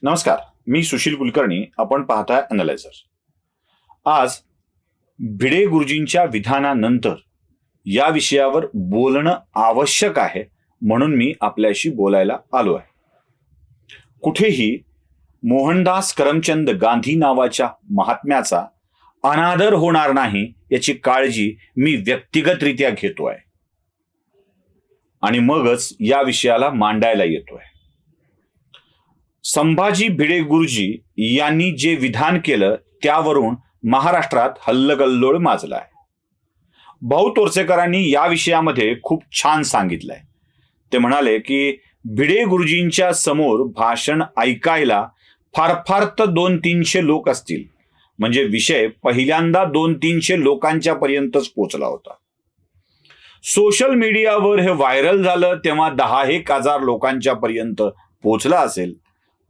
नमस्कार, मी सुशील कुलकर्णी. आपण पाहताय अॅनालायझर. आज भिडे गुरुजींच्या विधानानंतर या विषयावर बोलणं आवश्यक आहे, म्हणून मी आपल्याशी बोलायला आलो आहे. कुठेही मोहनदास करमचंद गांधी नावाच्या महात्म्याचा अनादर होणार नाही याची काळजी मी व्यक्तिगतरित्या घेतोय आणि मगच या विषयाला मांडायला येतोय. संभाजी भिडे गुरुजी यांनी जे विधान केलं त्यावरून महाराष्ट्रात हल्लकल्लोळ माजलाय. भाऊ तोरसेकरांनी या विषयामध्ये खूप छान सांगितलंय. ते म्हणाले की भिडे गुरुजींच्या समोर भाषण ऐकायला फार फार तर 200-300 लोक असतील. म्हणजे विषय पहिल्यांदा 200-300 लोकांच्या पर्यंतच पोहोचला होता. सोशल मीडियावर हे व्हायरल झालं तेव्हा 10,000 लोकांच्या पर्यंत पोहोचला असेल.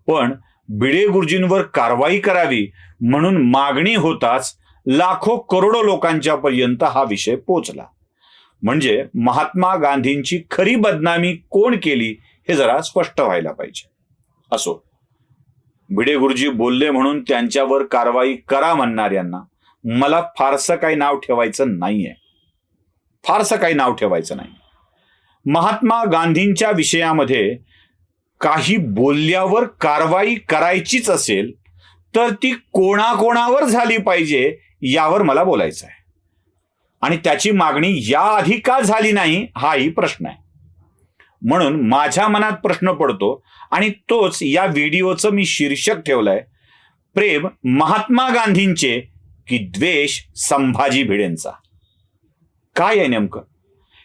पण भिडे गुरुजींवर कारवाई करावी म्हणून मागणी होताच लाखो करोडो लोकांच्या पर्यंत हा विषय पोहोचला. म्हणजे महात्मा गांधींची खरी बदनामी कोण केली हे जरा स्पष्ट व्हायला पाहिजे. असो, भिडे गुरुजी बोलले म्हणून त्यांच्यावर कारवाई करा म्हणणाऱ्यांना मला फारसं काही नाव ठेवायचं नाहीये. महात्मा गांधींच्या विषयामध्ये काही बोलल्यावर कारवाई करायचीच असेल तर ती कोणाकोणावर झाली पाहिजे यावर मला बोलायचं आहे. आणि त्याची मागणी याआधी का झाली नाही हाही प्रश्न आहे. म्हणून माझ्या मनात प्रश्न पडतो आणि तोच या व्हिडिओचं मी शीर्षक ठेवलंय, प्रेम महात्मा गांधींचे की द्वेष संभाजी भिडेंचा. काय आहे नेमकं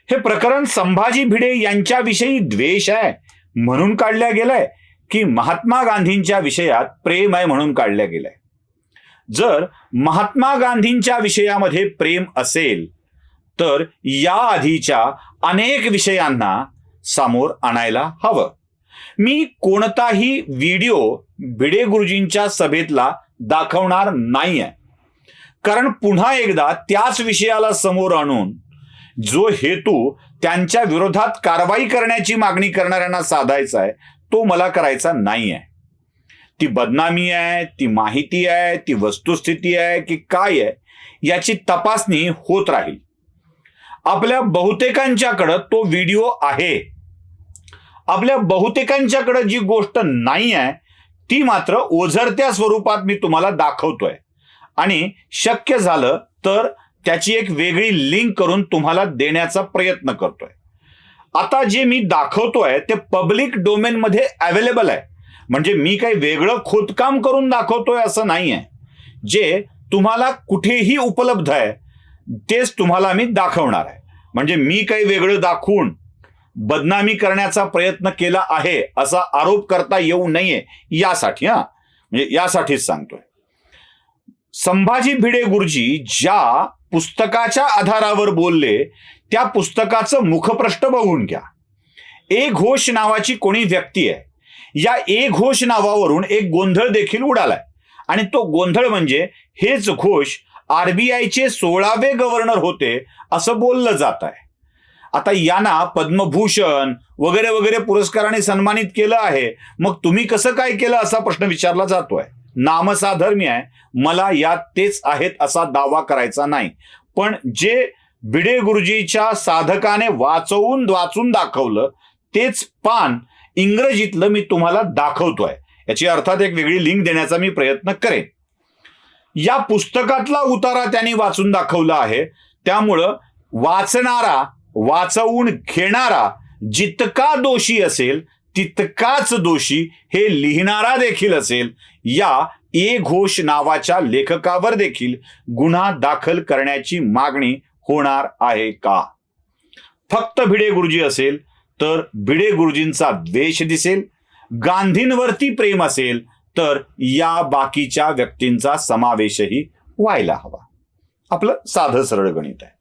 हे प्रकरण? संभाजी भिडे यांच्याविषयी द्वेष आहे म्हणून काढल्या गेलाय की महात्मा गांधींच्या विषयात प्रेम आहे म्हणून काढल्या गेलाय? जर महात्मा गांधींच्या विषयामध्ये प्रेम असेल तर या आधीच्या अनेक विषयांना समोर आणायला हवं. मी कोणताही व्हिडिओ भिडे गुरुजींच्या सभेतला दाखवणार नाहीये, कारण पुन्हा एकदा त्याच विषयाला समोर आणून जो हेतू त्यांच्या विरोधात कारवाई करण्याची मागणी करणाऱ्यांना साधायचा आहे तो मला करायचा नाहीये. ती बदनामी आहे, ती माहिती आहे, ती वस्तुस्थिती आहे की काय आहे याची तपासणी होत राहील. आपल्या बहुतेकांच्याकडं तो व्हिडिओ आहे. आपल्या बहुतेकांच्याकडं जी गोष्ट नाही आहे ती मात्र ओझरत्या स्वरूपात मी तुम्हाला दाखवतोय आणि शक्य झालं तर त्याची एक वेगळी लिंक करून तुम्हाला देण्याचा प्रयत्न करतोय. आता जे मी दाखवतोय ते पब्लिक डोमेन मध्ये अवेलेबल आहे. म्हणजे मी काही वेगळं खोदकाम करून दाखवतोय असं नाही आहे. जे तुम्हाला कुठेही उपलब्ध आहे तेच तुम्हाला मी दाखवणार आहे. म्हणजे मी काही वेगळं दाखवून बदनामी करण्याचा प्रयत्न केला आहे असा आरोप करता येऊ नये यासाठी म्हणजे यासाठीच सांगतोय. संभाजी भिडे गुरुजी ज्या पुस्तकाच्या आधारावर बोलले त्या पुस्तकाचं मुखपृष्ठ बघून घ्या. ए घोष नावाची कोणी व्यक्ती आहे. या ए घोष नावावरून एक गोंधळ देखील उडालाय आणि तो गोंधळ म्हणजे हेच घोष RBIचे 16वे गव्हर्नर होते असं बोललं जात आहे. आता यांना पद्मभूषण वगैरे वगैरे पुरस्काराने सन्मानित केलं आहे, मग तुम्ही कसं काय केलं असा प्रश्न विचारला जातोय. नामसाधर्मी आहे, मला यात तेच आहेत असा दावा करायचा नाही. पण जे भिडे गुरुजीच्या साधकाने वाचून दाखवलं तेच पान इंग्रजीतलं मी तुम्हाला दाखवतोय. याची अर्थात एक वेगळी लिंक देण्याचा मी प्रयत्न करेन. या पुस्तकातला उतारा त्यांनी वाचून दाखवला आहे. त्यामुळं वाचवून घेणारा जितका दोषी असेल तितकाच दोषी हे लिहिणारा देखील असेल. या ए घोष नावाच्या लेखकावर देखील गुन्हा दाखल करण्याची मागणी होणार आहे का? फक्त भिडे गुरुजी असेल तर भिडे गुरुजींचा द्वेष दिसेल. गांधींवरती प्रेम असेल तर या बाकीच्या व्यक्तींचा समावेशही व्हायला हवा. आपलं साधं सरळ गणित आहे.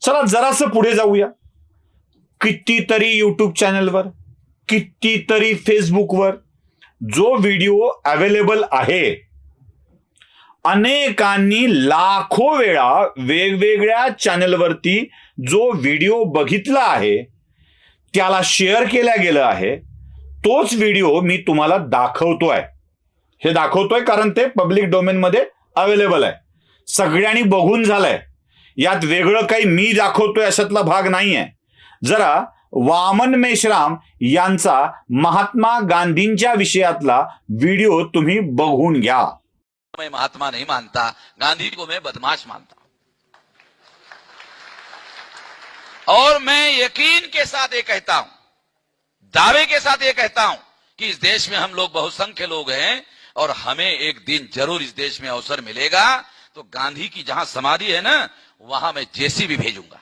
चला जरासं पुढे जाऊया. कितीतरी युट्यूब चॅनलवर, कितीतरी फेसबुकवर जो व्हिडिओ अवेलेबल आहे, अनेकांनी लाखो वेळा वेगवेगळ्या चॅनलवरती जो व्हिडिओ बघितला आहे त्याला शेअर केला गेला आहे. तोच व्हिडिओ मी तुम्हाला दाखवतोय. हे दाखवतोय कारण ते पब्लिक डोमेनमध्ये अवेलेबल आहे, सगळ्यांनी बघून झालंय. यात वेगळं काही मी दाखवतोय अशातला भाग नाहीये. जरा वामन मेश्राम यांचा महात्मा गांधींच्या विषयातला व्हिडिओ तुम्ही बघून घ्या. मैं महात्मा नहीं मानता, गांधी को मैं बदमाश मानता हूं. और मैं यकीन के साथ ये कहता हूं, दावे के साथ ये कहता हूं कि इस देश में हम लोग बहुसंख्य लोग हैं और हमें एक दिन जरूर इस देश में अवसर मिलेगा तो गांधी की जहां समाधि है ना, वहां मैं जेसीबी भेजूंगा.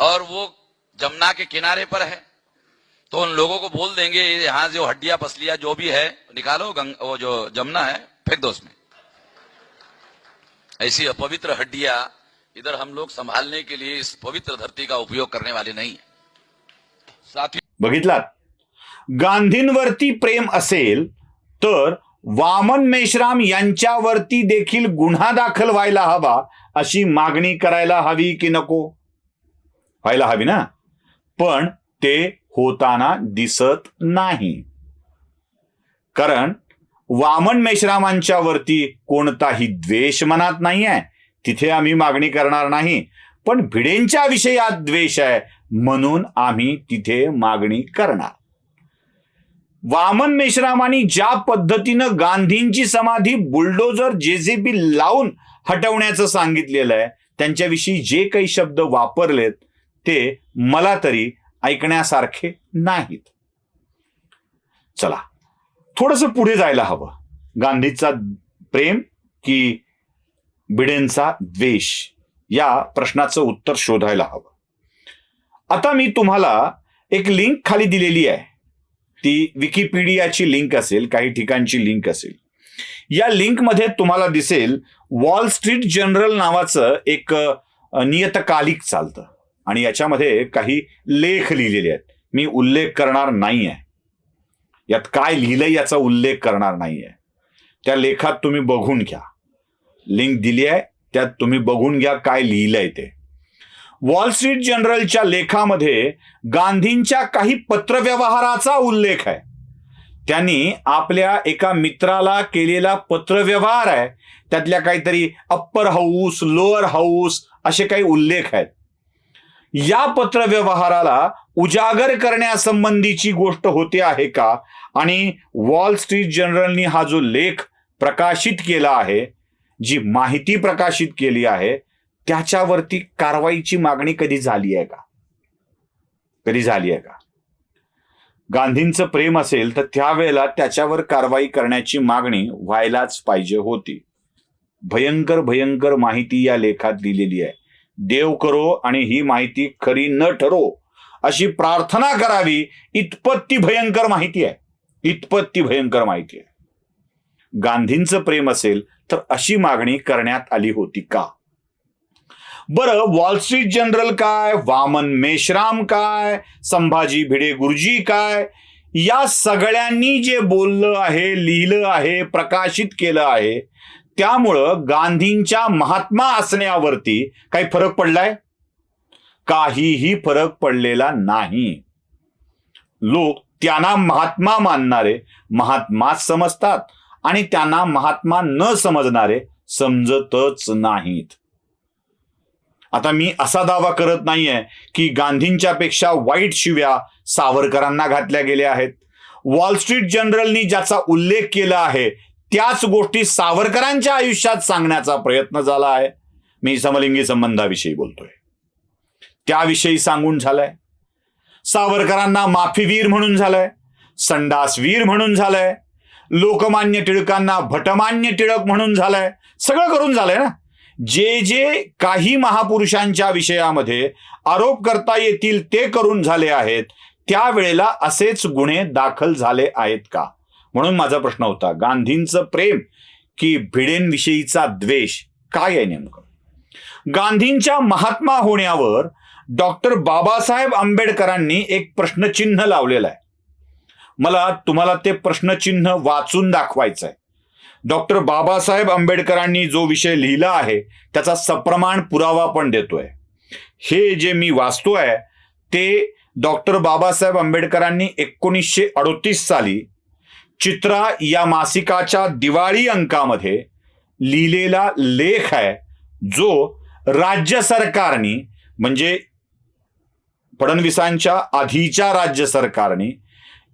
और वो जमुना के किनारे पर है तो उन लोगों को बोल देंगे यहां जो हड्डियां पसलियां जो भी है निकालो, वो जो जमुना है फेंक दो उसमें. ऐसी अपवित्र हड्डियां इधर हम लोग संभालने के लिए इस पवित्र धरती का उपयोग करने वाले नहीं है. साथियों, बघितलात, गांधींवरती प्रेम असेल तर वामन मेश्राम यांच्यावरती देखील गुन्हा दाखल व्हायला हवा अशी मागणी करायला हवी की नको? व्हायला हवी ना. पण ते होताना दिसत नाही. कारण वामन मेश्रामांच्या वरती कोणताही द्वेष मनात नाहीये, तिथे आम्ही मागणी करणार नाही. पण भिडेंच्या विषयात द्वेष आहे म्हणून आम्ही तिथे मागणी करणार. वामन मेश्रामांनी ज्या पद्धतीनं गांधींची समाधी बुलडोजर जेसीबी लावून हटवण्याचं सांगितलेलं आहे, त्यांच्याविषयी जे काही शब्द वापरलेत ते मला तरी ऐकण्यासारखे नाहीत. चला थोडंसं पुढे जायला हवं. गांधीचा प्रेम की भिडेंचा द्वेष या प्रश्नाचं उत्तर शोधायला हवं. आता मी तुम्हाला एक लिंक खाली दिलेली आहे, ती विकिपीडियाची लिंक असेल, काही ठिकाणची लिंक असेल. या लिंकमध्ये तुम्हाला दिसेल वॉल स्ट्रीट जर्नल नावाचं एक नियतकालिक चालतं आणि याच्यामध्ये काही लेख लिहिलेले आहेत. मी उल्लेख करणार नाही आहे, यात काय लिहिलंय याचा उल्लेख करणार नाही आहे. त्या लेखात तुम्ही बघून घ्या, लिंक दिली आहे त्यात तुम्ही बघून घ्या काय लिहिलंय ते. वॉल स्ट्रीट जर्नलच्या लेखामध्ये गांधींच्या काही पत्रव्यवहाराचा उल्लेख आहे. त्यांनी आपल्या एका मित्राला केलेला पत्रव्यवहार आहे, त्यातल्या काहीतरी अप्पर हाऊस लोअर हाऊस असे काही उल्लेख आहेत. या पत्रव्यवहाराला उजागर करण्यासंबंधीची गोष्ट होते आहे का? आणि वॉल स्ट्रीट जर्नलनी हा जो लेख प्रकाशित केला आहे, जी माहिती प्रकाशित केली आहे, त्याच्यावरती कारवाईची मागणी कधी झाली आहे का? कधी झाली आहे का? गांधींचं प्रेम असेल तर त्यावेळेला त्याच्यावर कारवाई करण्याची मागणी व्हायलाच पाहिजे होती. भयंकर भयंकर माहिती या लेखात दिलेली आहे. देव करो आणि ही माहिती खरी न ठरो अशी प्रार्थना करावी, इतपत ती भयंकर माहिती आहे, इतपत ती भयंकर माहिती आहे. गांधींचं प्रेम असेल तर अशी मागणी करण्यात आली होती का? बरं, वॉल स्ट्रीट जर्नल काय, वामन मेश्राम काय, संभाजी भिडे गुरुजी काय, या सगळ्यांनी जे बोललं आहे, लिहिलं आहे, प्रकाशित केलं आहे, त्यामुळं गांधींच्या महात्मा असण्यावरती काही फरक पडलाय? काहीही फरक पडलेला नाही. लोक त्यांना महात्मा मानणारे महात्माच समजतात आणि त्यांना महात्मा न समजणारे समजतच नाहीत. आता मी असा दावा करत नाहीये की गांधींच्या पेक्षा वाईट शिव्या सावरकरांना घातल्या गेल्या आहेत. वॉल स्ट्रीट जर्नलनी ज्याचा उल्लेख केला आहे त्याच गोष्टी सावरकरांच्या आयुष्यात सांगण्याचा प्रयत्न झाला आहे. मी समलिंगी संबंधाविषयी बोलतोय, त्याविषयी सांगून झालंय. सावरकरांना माफीवीर म्हणून झालंय, संडासवीर म्हणून झालंय, लोकमान्य टिळकांना भटमान्य टिळक म्हणून झालंय, सगळं करून झालंय ना. जे जे काही महापुरुषांच्या विषयामध्ये आरोप करता येतील ते करून झाले आहेत, त्यावेळेला असेच गुन्हे दाखल झाले आहेत का? म्हणून माझा प्रश्न होता, गांधींचं प्रेम की भिडेंविषयीचा द्वेष काय आहे नेमकं? गांधींच्या महात्मा होण्यावर डॉक्टर बाबासाहेब आंबेडकरांनी एक प्रश्नचिन्ह लावलेलं आहे. मला तुम्हाला ते प्रश्नचिन्ह वाचून दाखवायचं आहे. डॉक्टर बाबासाहेब आंबेडकरांनी जो विषय लिहिला आहे त्याचा सप्रमाण पुरावा पण देतोय. हे जे मी वाचतोय ते डॉक्टर बाबासाहेब आंबेडकरांनी 1938 साली चित्रा या मासिकाच्या दिवाळी अंकामध्ये लिहिलेला लेख आहे, जो राज्य सरकारने म्हणजे फडणवीसांच्या आधीच्या राज्य सरकारने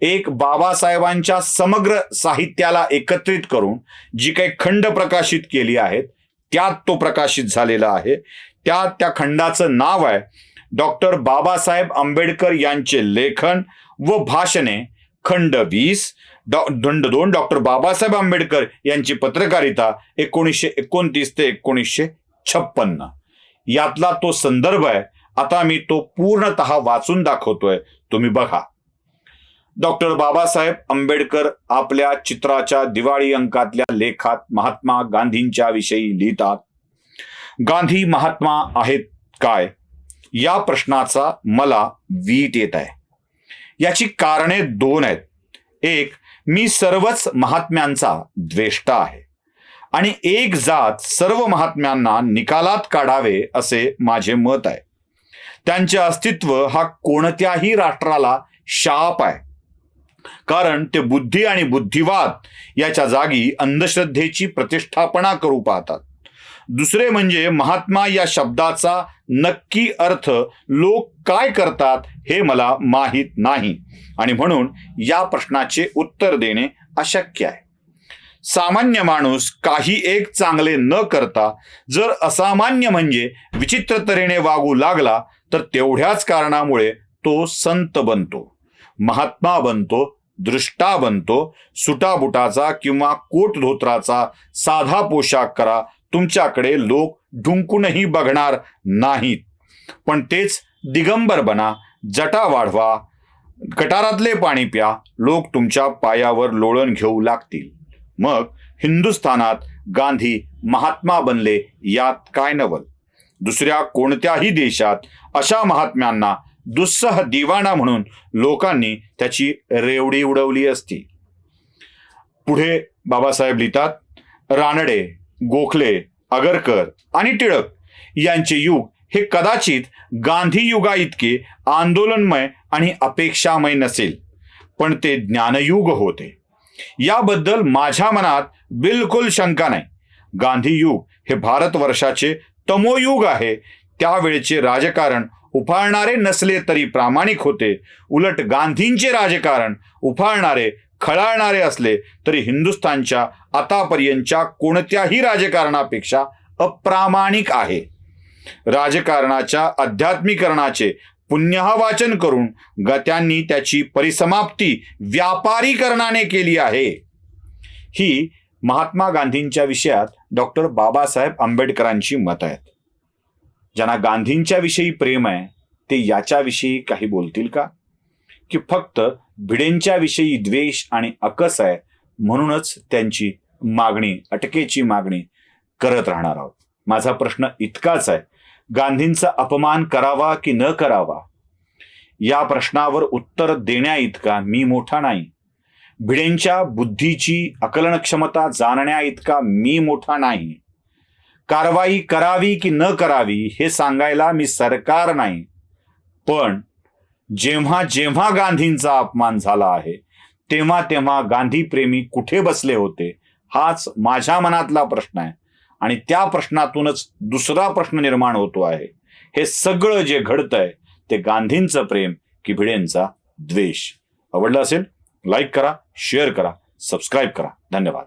एक बाबासाहेबांच्या समग्र साहित्याला एकत्रित करून जी काही खंड प्रकाशित केली आहेत त्यात तो प्रकाशित झालेला आहे. त्या खंडाचं नाव आहे डॉक्टर बाबासाहेब आंबेडकर यांचे लेखन व भाषणे, खंड 20, खंड 2 डॉक्टर बाबासाहेब आंबेडकर यांची पत्रकारिता 1929 ते 1956. यातला तो संदर्भ आहे. आता मी तो पूर्णतः वाचून दाखवतोय, तुम्ही बघा. डॉक्टर बाबासाहेब आंबेडकर आपल्या चित्राच्या दिवाळी अंकातल्या लेखात महात्मा गांधींच्या विषयी लिहितात. गांधी महात्मा आहेत काय या प्रश्नाचा मला वीट येत आहे. याची कारणे 2 आहेत. एक, मी सर्वच महात्म्यांचा द्वेष्टा आहे आणि एक जात सर्व महात्म्यांना निकालात काढावे असे माझे मत आहे. त्यांचे अस्तित्व हा कोणत्याही राष्ट्राला शाप आहे, कारण ते बुद्धी आणि बुद्धिवाद याच्या जागी अंधश्रद्धेची प्रतिष्ठापना करू पाहतात. दुसरे म्हणजे महात्मा या शब्दाचा नक्की अर्थ लोक काय करतात हे मला माहीत नाही आणि म्हणून या प्रश्नाचे उत्तर देणे अशक्य आहे. सामान्य माणूस काही एक चांगले न करता जर असामान्य म्हणजे विचित्र तऱ्हेने वागू लागला तर तेवढ्याच कारणामुळे तो संत बनतो, महात्मा बनतो, दृष्टा बनतो. सुटाबुटाचा किंवा कोट धोत्राचा साधा पोशाख करा, तुमच्याकडे लोक ढुंकूनही बघणार नाहीत. पण तेच दिगंबर बना, जटा वाढवा, गटारातले पाणी प्या, लोक तुमच्या पायावर लोळण घेऊ लागतील. मग हिंदुस्थानात गांधी महात्मा बनले यात काय नवल. दुसऱ्या कोणत्याही देशात अशा महात्म्यांना दुस्सह दिवाणा म्हणून लोकांनी त्याची रेवडी उडवली असती. पुढे बाबासाहेब लिहितात, रानडे, गोखले, आगरकर आणि टिळक यांचे युग हे कदाचित गांधी युगा इतके आंदोलनमय आणि अपेक्षामय नसेल, पण ते ज्ञानयुग होते. याबद्दल माझ्या मनात बिलकुल शंका नाही. गांधी युग हे भारतवर्षाचे तमोयुग आहे. त्यावेळचे राजकारण उफाळणारे नसले तरी प्रामाणिक होते. उलट गांधींचे राजकारण उफाळणारे, खळाळणारे असले तरी हिंदुस्थानच्या आतापर्यंतच्या कोणत्याही राजकारणापेक्षा अप्रामाणिक आहे. राजकारणाच्या अध्यात्मीकरणाचे पुण्यवाचन करून त्यांनी त्याची परिसमाप्ती व्यापारीकरणाने केली आहे. ही महात्मा गांधींच्या विषयात डॉक्टर बाबासाहेब आंबेडकरांची मत आहेत. ज्यांना गांधींच्या विषयी प्रेम आहे ते याच्याविषयी काही बोलतील का, की फक्त भिडेंच्या विषयी द्वेष आणि अकस आहे म्हणूनच त्यांची मागणी, अटकेची मागणी करत राहणार आहोत. माझा प्रश्न इतकाच आहे, गांधींचा अपमान करावा की न करावा या प्रश्नावर उत्तर देण्या इतका मी मोठा नाही. भिडेंच्या बुद्धीची आकलन क्षमता जाणण्या इतका मी मोठा नाही. कारवाई करावी की न करावी हे सांगायला मी सरकार नाही. पण जेव्हा जेव्हा गांधींचा अपमान झाला आहे तेव्हा तेव्हा गांधी प्रेमी कुठे बसले होते हाच माझ्या मनातला प्रश्न आहे. आणि त्या प्रश्नातूनच दुसरा प्रश्न निर्माण होतो आहे, हे सगळं जे घडतंय ते गांधींचं प्रेम की भिडेंचा द्वेष. आवडलं असेल लाईक करा, शेअर करा, सबस्क्राईब करा. धन्यवाद.